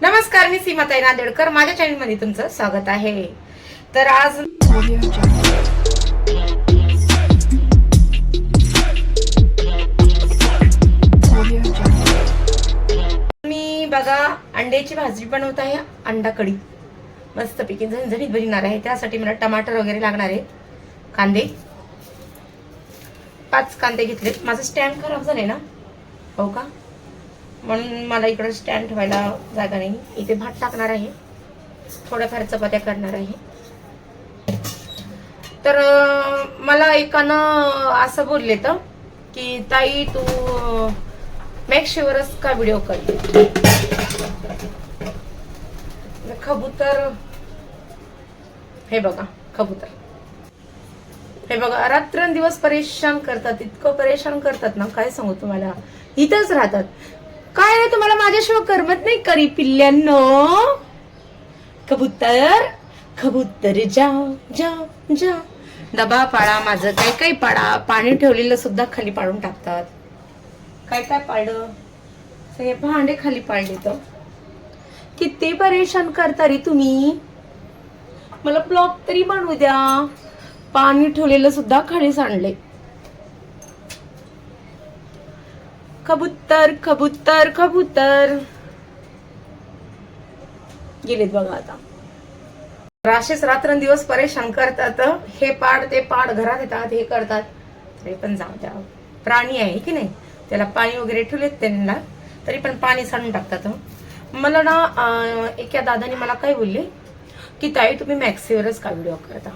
नमस्कार, मी सीमाताई नांदेडकर. माझ्या चॅनल मध्ये तुमचं स्वागत आहे. तर आज मी बघा अंड्याची भाजी बनवत आहे. अंडा कढी मस्तपैकी झणझणीत बनणार आहे. त्यासाठी मला टमाटर वगैरे लागणार आहे. कांदे 5 कांदे घेतले. माझं स्टँड खराब झालंय ना, हो का, म्हणून मला इकडे स्टँड ठेवायला जागा नाही. इथे भात टाकणार आहे, थोड्याफार चपात्या करणार आहे. तर मला एकानं असं बोलले तर की ताई तू मॅक्सवरच का व्हिडिओ करते. कबूतर हे बघा, कबूतर हे बघा, रात्रंदिवस परेशान करतात. इतकं परेशान करतात ना, काय सांगू तुम्हाला. इथंच राहतात. काय रे, तुम्हाला माझ्याशिवाय करमत नाही करी पिल्ल्यांनो. कबूतर कबूतर जा जा जा. डबा पाडा, माझं काय काय पाडा. पाणी ठेवलेलं सुद्धा खाली पाडून टाकतात. काय काय पाडलं, सगळे भांडे खाली पाडले. तर किती परेशान करता रे तुम्ही. मला ब्लॉग तरी बनवू द्या. पाणी ठेवलेलं सुद्धा खाली सांडले. कबूतर कबूतर कबूतर गेलेत बघा. आता असेच रात्रंदिवस परेशान करतात. हे पाड ते पाड, घरात येतात, हे करतात. तरी पण जाऊ द्या, प्राणी आहे की नाही. त्याला पाणी वगैरे ठेवलेत त्यांना, तरी पण पाणी सांडून टाकतात. मला ना एका दादाने मला काय बोलले की ताई तुम्ही मॅक्सीवरच का व्हिडिओ करता.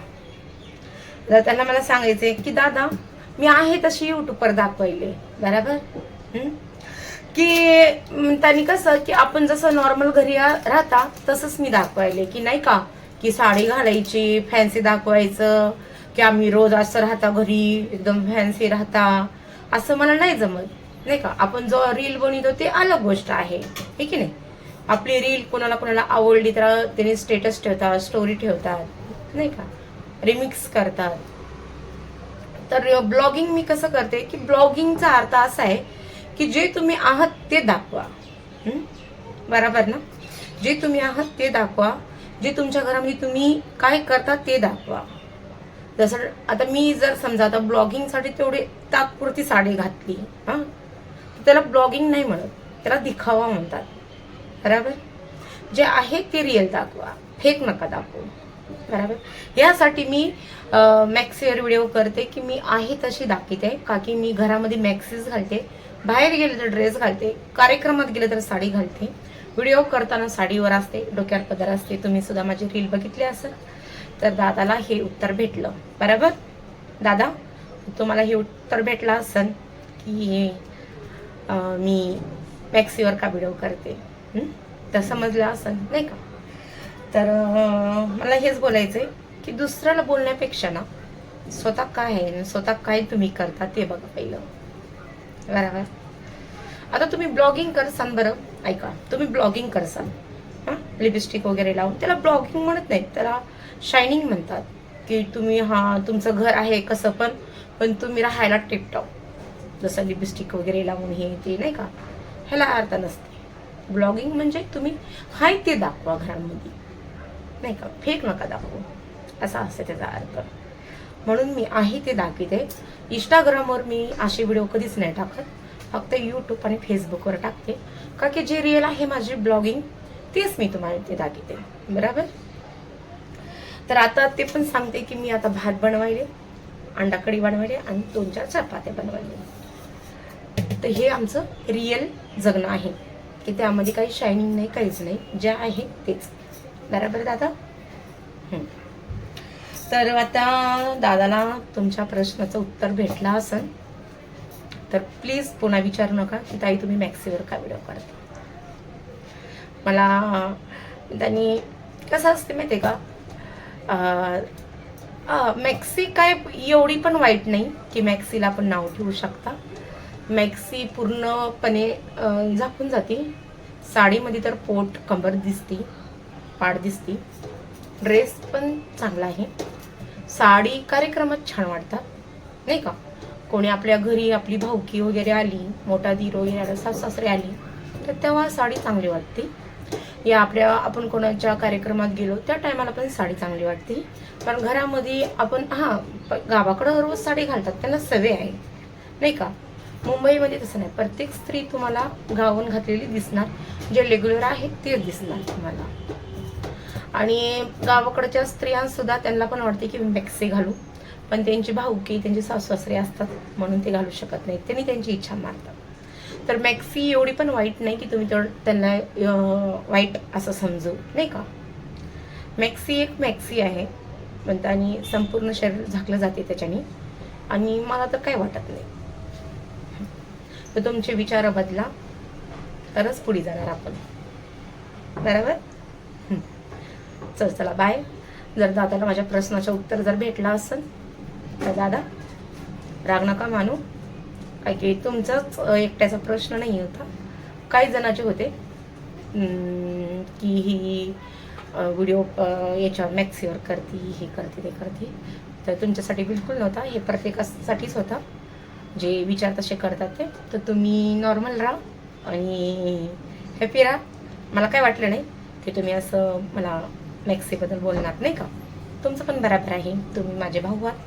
तर त्यांना मला सांगायचंय की दादा मी आहे तशी युट्यूबवर दाखवायले, बरोबर. की त्यांनी कसं की आपण जसं नॉर्मल घरी राहता तसंच मी दाखवायले, की नाही का, की साडी घालायची, फॅन्सी दाखवायचं, की आम्ही रोज असं राहता घरी एकदम फॅन्सी राहता, असं मला नाही जमत, नाही का. आपण जो रील बनवतो ते अलग गोष्ट आहे, हे की नाही. आपली रील कोणाला कोणाला आवडली तर त्याने स्टेटस ठेवतात, स्टोरी ठेवतात, नाही का, रिमिक्स करतात. तर ब्लॉगिंग मी कसं करते की ब्लॉगिंगचा अर्थ असा आहे की जे तुम्ही आहात ते दाखवा, बरोबर ना. जे तुम्ही आहात ते दाखवा. जे तुमच्या घरामध्ये तुम्ही काय करता ते दाखवा. जसं आता मी जर समजा आता ब्लॉगिंगसाठी तेवढे तात्पुरती साडी घातली, त्याला ब्लॉगिंग नाही म्हणत, त्याला दिखावा म्हणतात, बरोबर. जे आहे ते रिअल दाखवा, फेक नका दाखवू, बरोबर. यासाठी मी मॅक्सीवर व्हिडिओ करते की मी आहे तशी दाखवते. का की मी घरामध्ये मॅक्सीज घालते, बाहेर गेले तर ड्रेस घालते, कार्यक्रमात गेले तर साडी घालते, व्हिडिओ करताना साडीवर असते, डोक्यावर पदर असते. तुम्ही सुद्धा माझी रील बघितली असेल. तर दादाला हे उत्तर भेटलं, बरोबर. दादा तुम्हाला हे उत्तर भेटलं असेल की मी मॅक्सीवर का व्हिडिओ करते, तर समजलं असेल, नाही का. तर मला हेच बोलायचंय की दुसऱ्याला बोलण्यापेक्षा ना स्वतः काय आहे, स्वतः काय तुम्ही करता ते बघा पहिलं, बरोबर. आता तुम्ही ब्लॉगिंग करसान, बरं ऐका, तुम्ही ब्लॉगिंग करसान लिपस्टिक वगैरे लावून, त्याला ब्लॉगिंग म्हणत नाहीत, त्याला शायनिंग म्हणतात. की तुम्ही तुमचं घर आहे कसं पण तुम्ही राहायला टिपटॉप, जसं लिपस्टिक वगैरे लावून हे ते, नाही का. ह्याला अर्थ नसते. ब्लॉगिंग म्हणजे तुम्ही हाय ते दाखवा घरामध्ये, नाही का, फेक नका दाखवू, असा असते त्याचा अर्थ. म्हणून मी आहे ते दाखवते. इंस्टाग्रामवर मी असे व्हिडिओ कधीच नाही टाकत, फक्त यूट्यूब आणि फेसबुकवर टाकते. का की जे रिअल आहे माझी ब्लॉगिंग तेच मी तुम्हाला ते दाखवते, बरोबर. तर आता ते पण सांगते की मी आता भात बनवायले, अंडा कढी बनवायले आणि 2-4 चपात्या बनवायले. तर हे आमचं रिअल जगणं आहे की त्यामध्ये काही शायनिंग नाही, काहीच नाही, जे आहे तेच, बरोबर दादा. तर आता दादाला तुमच्या प्रश्नाचं उत्तर भेटलं असेल तर प्लीज पुन्हा विचारू नका की ताई तुम्ही मॅक्सीवर का व्हिडिओ करता. मला त्यांनी कसं असते माहिती आहे का, मॅक्सी काय एवढी पण वाईट नाही की मॅक्सीला आपण नाव ठेवू शकता. मॅक्सी पूर्णपणे झाकून जाते. साडीमध्ये तर पोट कंबर दिसते, पाड दिसते. ड्रेस पण चांगला आहे. साडी कार्यक्रमात छान वाटतात, नाही का. कोणी आपल्या घरी आपली भाऊकी वगैरे आली, मोठा दीर वगैरे आला, सासू सासरे आली, तर तेव्हा साडी चांगली वाटते. या आपण कोणाच्या कार्यक्रमात गेलो त्या टायमाला पण साडी चांगली वाटते. कारण घरामध्ये आपण गावाकडं रोज साडी घालतात, त्यांना सवय आहे नाही का. मुंबईमध्ये तसं नाही, प्रत्येक स्त्री तुम्हाला गाऊन घातलेली दिसणार, जे रेग्युलर आहेत तेच दिसणार तुम्हाला. आणि गावाकडच्या स्त्रियांसुद्धा त्यांना पण वाटते की मॅक्सी घालू, पण त्यांची भाऊकी त्यांचे सासू सासरे असतात म्हणून ते घालू शकत नाहीत, त्यांनी त्यांची इच्छा मारतात. तर मॅक्सी एवढी पण वाईट नाही की तुम्ही त्यांना वाईट असं समजू नाही का. मॅक्सी एक मॅक्सी आहे म्हणता, आणि संपूर्ण शरीर झाकलं जाते त्याच्याने, आणि मला तर काही वाटत नाही. तर तुमचे विचार बदला, तरच पुढे जाणार आपण, बरोबर. चला बाय. जर दादाला माझ्या प्रश्नाचं उत्तर जर भेटलं असेल तर दादा राग नका मानू, काय की तुमचाच एकट्याचा प्रश्न नाही होता, काही जणांचे होते की ही व्हिडिओ याच्या मॅक्सीवर करते, हे करते ते करते. तर तुमच्यासाठी बिलकुल नव्हता, हे प्रत्येकासाठीच होता जे विचार तसे करतात ते. तर तुम्ही नॉर्मल राहा आणि हॅपी राहा. मला काय वाटलं नाही की तुम्ही असं मला मॅक्सीबद्दल बोलणार नाही का. तुमचं पण बरोबर आहे, तुम्ही माझे भाऊ आहात.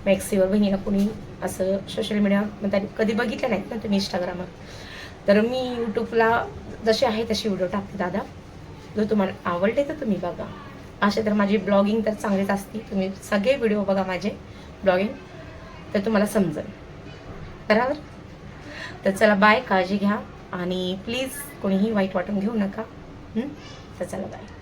मॅक्सीवर बहिणीला कोणी असं सोशल मीडियामध्ये कधी बघितलं नाहीत ना तुम्ही इंस्टाग्रामवर. तर मी यूट्यूबला जसे आहे तशी व्हिडिओ टाकते दादा, जर तुम्हाला आवडले तर तुम्ही बघा. असे तर माझी ब्लॉगिंग तर चांगलीच असते, तुम्ही सगळे व्हिडिओ बघा माझे ब्लॉगिंग, तर तुम्हाला समजेल, बरोबर. तर चला बाय, काळजी घ्या आणि प्लीज कोणीही वाईट वाटून घेऊ नका. तर चला बाय.